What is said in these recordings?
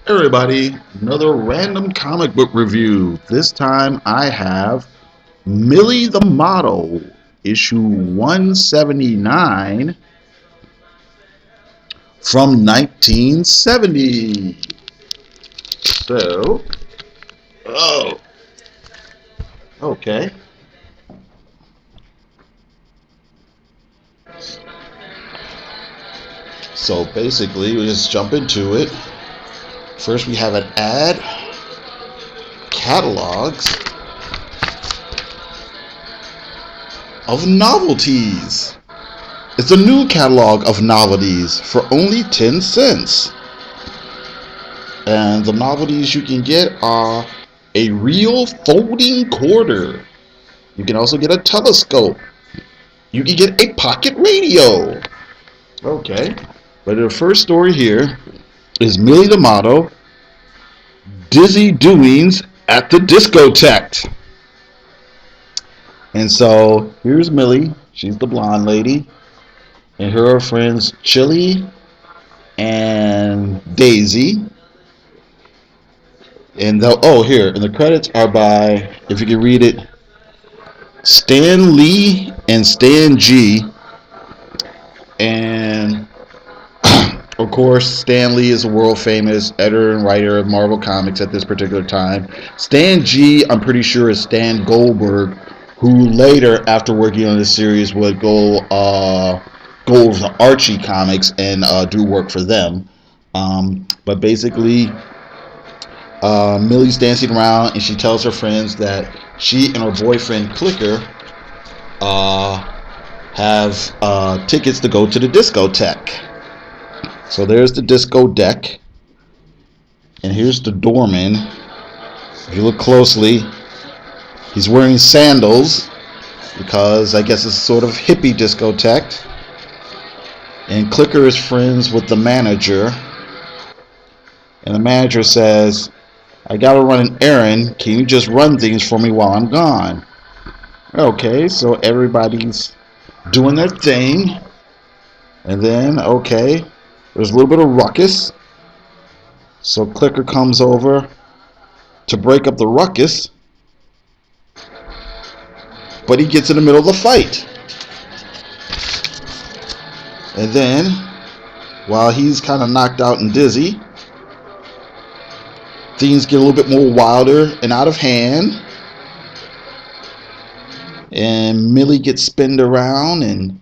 Everybody, another random comic book review. This time I have Millie the Model, issue 179 from 1970. So, oh, okay. So basically, we just jump into it. First, we have an ad, catalogs of novelties. It's a new catalog of novelties for only 10 cents. And the novelties you can get are a real folding quarter. You can also get a telescope. You can get a pocket radio. Okay. But the first story here is Millie the Model, Dizzy Doings at the Discotheque. And so here's Millie. She's the blonde lady. And her friends Chili and Daisy. And here, and the credits are by, if you can read it, Stan Lee and Stan G. And of course, Stan Lee is a world famous editor and writer of Marvel Comics at this particular time. Stan G, I'm pretty sure, is Stan Goldberg, who later, after working on this series, would go over to Archie Comics and do work for them. But basically, Millie's dancing around and she tells her friends that she and her boyfriend Clicker have tickets to go to the discotheque. So there's the disco deck, and here's the doorman. If you look closely, he's wearing sandals because I guess it's sort of hippie discotheque. And Clicker is friends with the manager, and the manager says, I gotta run an errand. Can you just run things for me while I'm gone? Okay, so everybody's doing their thing. And then, okay, there's a little bit of ruckus. So Clicker comes over to break up the ruckus. But he gets in the middle of the fight. And then, while he's kind of knocked out and dizzy, things get a little bit more wilder and out of hand. And Millie gets spinned around and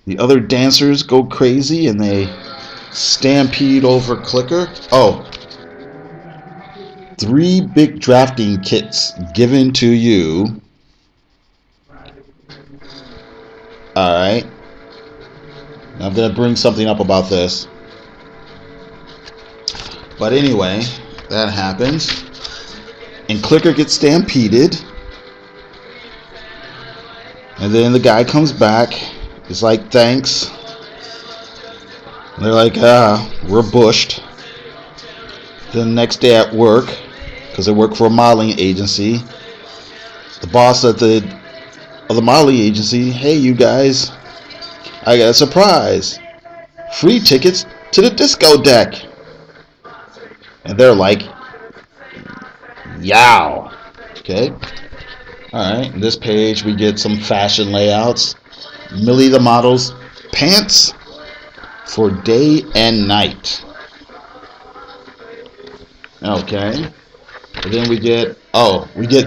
the other dancers go crazy and they stampede over Clicker. Oh, 3 big drafting kits given to you. Alright. Now I'm going to bring something up about this. But anyway, that happens. And Clicker gets stampeded. And then the guy comes back. He's like, thanks. And they're like, we're bushed. Then the next day at work, because they work for a modeling agency, the boss of the modeling agency, hey, you guys, I got a surprise. Free tickets to the discotheque. And they're like, yow. Okay. Alright, this page we get some fashion layouts. Millie the Model's pants for day and night. Okay. And then we get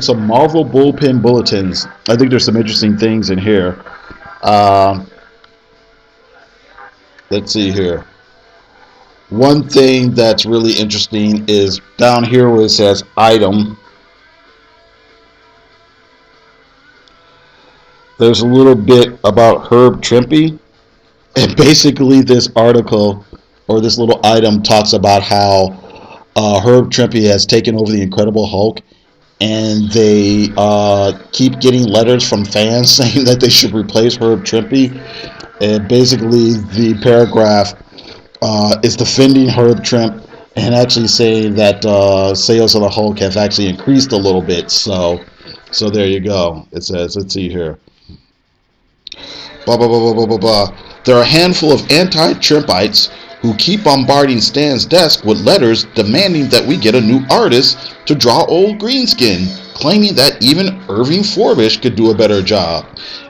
some Marvel bullpen bulletins. I think there's some interesting things in here. Let's see here. One thing that's really interesting is down here where it says item. There's a little bit about Herb Trimpe. And basically this article or this little item talks about how Herb Trimpe has taken over the Incredible Hulk, and they keep getting letters from fans saying that they should replace Herb Trimpe. And basically the paragraph is defending Herb Trimpe and actually saying that sales of the Hulk have actually increased a little bit. So there you go. It says, let's see here. Blah, blah, blah, blah, blah, blah, blah. There are a handful of anti-Trumpites who keep bombarding Stan's desk with letters demanding that we get a new artist to draw old Greenskin, claiming that even Irving Forbish could do a better job.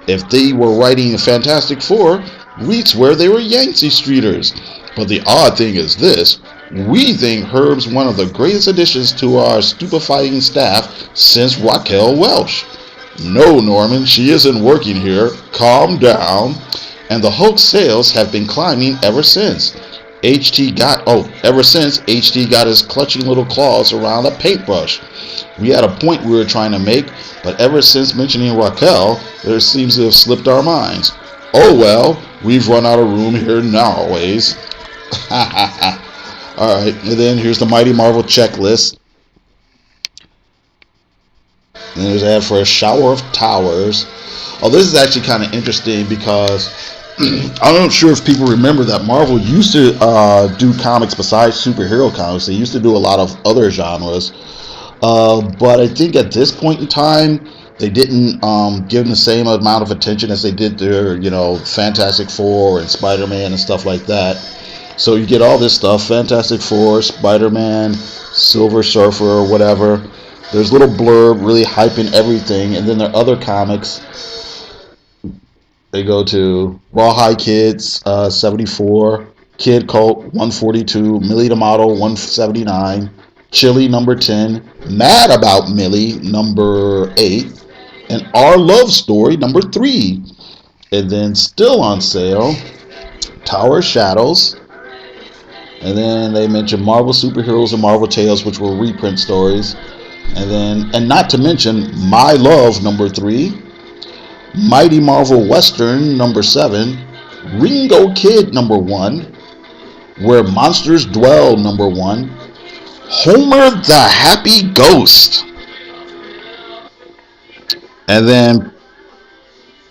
If they were writing Fantastic Four, we'd swear they were Yancey Streeters. But the odd thing is this: we think Herb's one of the greatest additions to our stupefying staff since Raquel Welch. No, Norman, she isn't working here. Calm down. And the Hulk sales have been climbing ever since. Ever since HT got his clutching little claws around a paintbrush. We had a point we were trying to make, but ever since mentioning Raquel, there seems to have slipped our minds. Oh well, we've run out of room here nowadays. Alright, and then here's the Mighty Marvel checklist. And there's an ad for a shower of towers. Oh, this is actually kind of interesting because I'm not sure if people remember that Marvel used to do comics besides superhero comics. They used to do a lot of other genres. But I think at this point in time, they didn't give them the same amount of attention as they did their, Fantastic Four and Spider-Man and stuff like that. So you get all this stuff: Fantastic Four, Spider-Man, Silver Surfer, or whatever. There's little blurb really hyping everything, and then there are other comics. They go to Rawhide Kids 74, Kid Cult 142, Millie the Model 179, Chili number 10, Mad About Millie number 8, and Our Love Story number 3. And then still on sale, Tower of Shadows. And then they mention Marvel Superheroes and Marvel Tales, which were reprint stories. And not to mention My Love number 3, Mighty Marvel Western number 7, Ringo Kid number 1, Where Monsters Dwell number 1, Homer the Happy Ghost, and then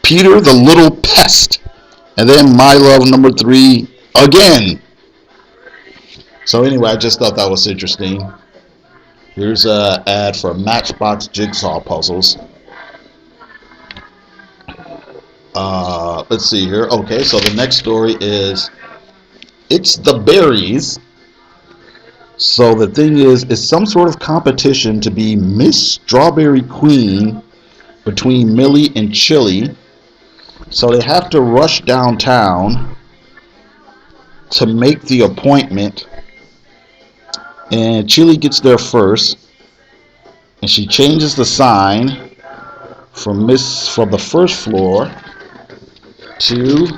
Peter the Little Pest, and then My Love number 3 again. So anyway, I just thought that was interesting. Here's an ad for Matchbox Jigsaw Puzzles. Let's see here. Okay, so the next story is It's the Berries. So the thing is, it's some sort of competition to be Miss Strawberry Queen between Millie and Chili. So they have to rush downtown to make the appointment. And Chili gets there first, and she changes the sign from the first floor to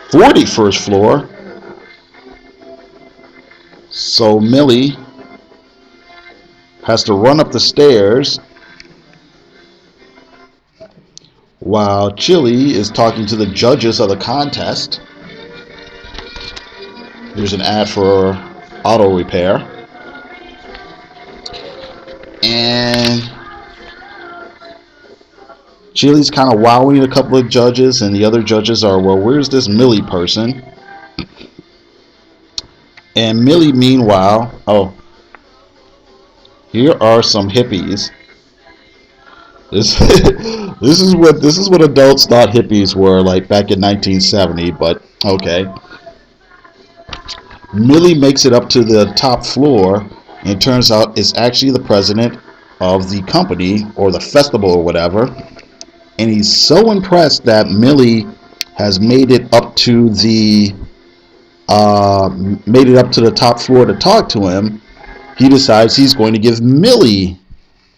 41st floor. So Millie has to run up the stairs while Chili is talking to the judges of the contest. Here's an ad for auto repair. And Chili's kind of wowing a couple of judges, and the other judges are, well, where's this Millie person? And Millie, meanwhile, here are some hippies. This is what adults thought hippies were like back in 1970, but okay. Millie makes it up to the top floor, and it turns out it's actually the president of the company or the festival or whatever. And he's so impressed that Millie has made it up to the top floor to talk to him. He decides he's going to give Millie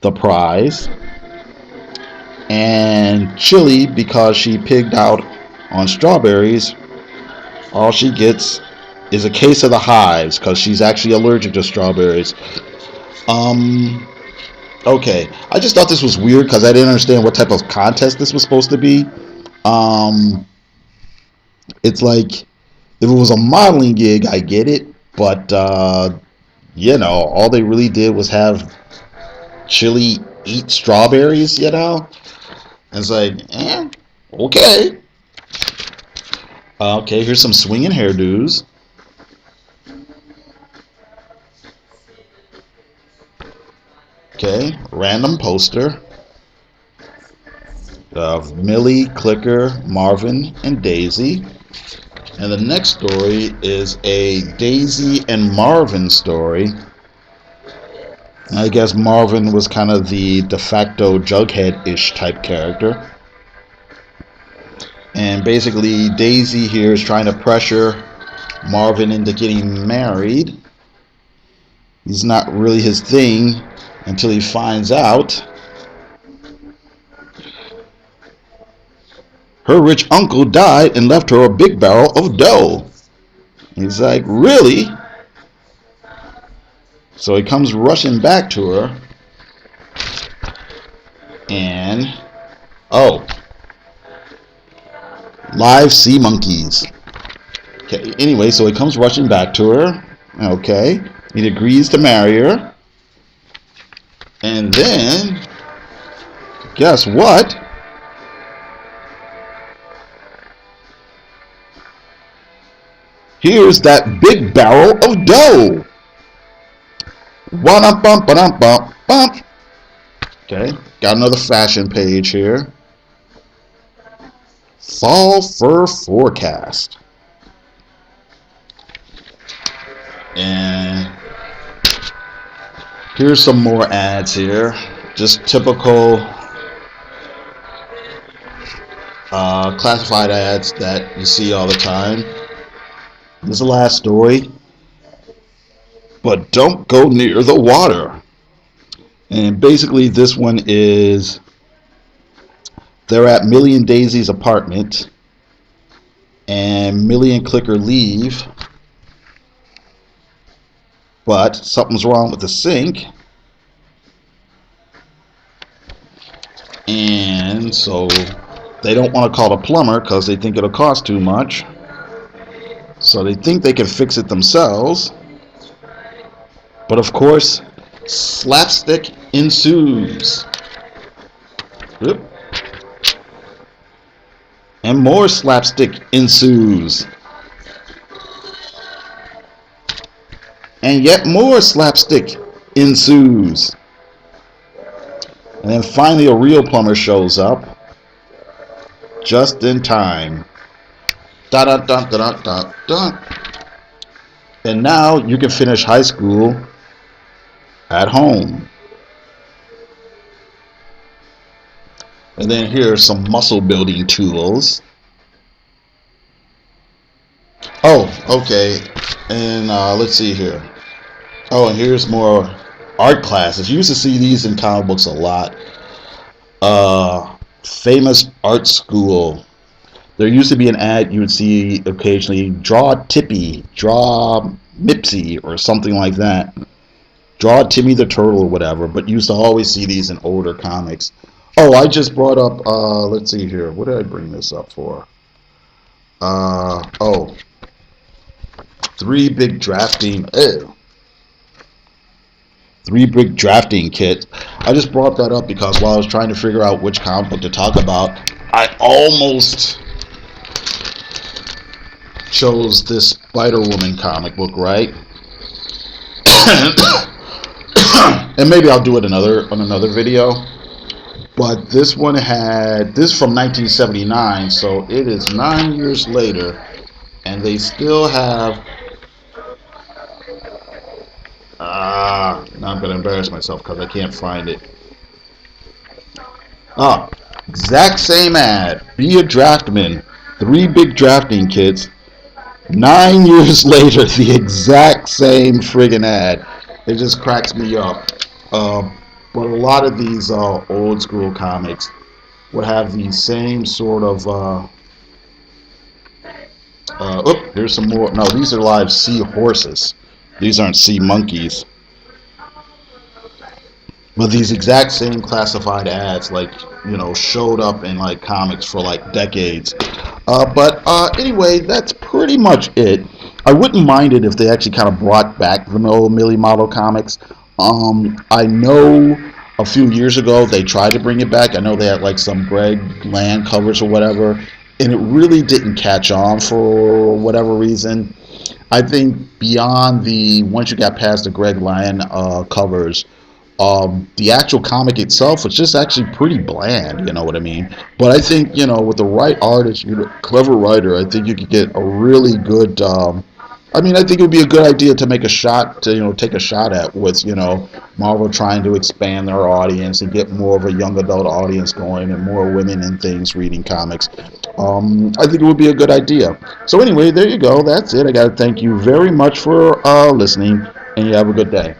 the prize. And Chili, because she pigged out on strawberries, all she gets is a case of the hives because she's actually allergic to strawberries. Okay, I just thought this was weird because I didn't understand what type of contest this was supposed to be. It's like, if it was a modeling gig, I get it, but all they really did was have Chili eat strawberries, And it's like, okay. Okay, here's some swinging hairdos. Okay, random poster of Millie, Clicker, Marvin, and Daisy. And the next story is a Daisy and Marvin story. I guess Marvin was kind of the de facto Jughead-ish type character. And basically, Daisy here is trying to pressure Marvin into getting married. He's not really his thing until he finds out her rich uncle died and left her a big barrel of dough. He's like, really? So he comes rushing back to her. And, oh, live sea monkeys. Okay, anyway, so he comes rushing back to her. Okay, he agrees to marry her. And then, guess what? Here's that big barrel of dough. Bump, bump, bump, bump, bump. Okay, got another fashion page here. Fall fur forecast. And here's some more ads here. Just typical classified ads that you see all the time. This is the last story. But don't go near the water. And basically this one is, they're at Millie and Daisy's apartment, and Millie and Clicker leave, but something's wrong with the sink, and so they don't want to call a plumber because they think it'll cost too much. So they think they can fix it themselves, but of course slapstick ensues. Oop. And more slapstick ensues. And yet more slapstick ensues. And then finally a real plumber shows up. Just in time. Dun, dun, dun, dun, dun, dun. And now you can finish high school at home. And then here are some muscle building tools. Oh, okay. And let's see here. Oh, and here's more art classes. You used to see these in comic books a lot. Famous art school. There used to be an ad you would see occasionally. Draw Tippy, draw Mipsy, or something like that. Draw Timmy the Turtle or whatever. But you used to always see these in older comics. Oh, I just brought up, let's see here. What did I bring this up for? Oh. 3 big drafting, 3 big drafting kits. I just brought that up because while I was trying to figure out which comic book to talk about, I almost chose this Spider-Woman comic book, right? And maybe I'll do it on another video. But this one had, this is from 1979, so it is 9 years later, and they still have, now I'm going to embarrass myself because I can't find it. Exact same ad, be a draftman, 3 big drafting kits, 9 years later, the exact same friggin' ad. It just cracks me up. But a lot of these old school comics would have the same sort of here's some more. No, these are live sea horses. These aren't sea monkeys. But these exact same classified ads, like, you know, showed up in like comics for like decades. But anyway, that's pretty much it. I wouldn't mind it if they actually kind of brought back the old Millie Model comics. I know a few years ago they tried to bring it back. I know they had like some Greg Land covers or whatever, and it really didn't catch on for whatever reason. I think beyond the, once you got past the Greg Land covers, The actual comic itself was just actually pretty bland, you know what I mean? But I think, with the right artist, clever writer, I think you could get a really good. I mean, I think it would be a good idea to make a shot to, take a shot at with, Marvel trying to expand their audience and get more of a young adult audience going and more women and things reading comics. I think it would be a good idea. So anyway, there you go. That's it. I got to thank you very much for listening, and you have a good day.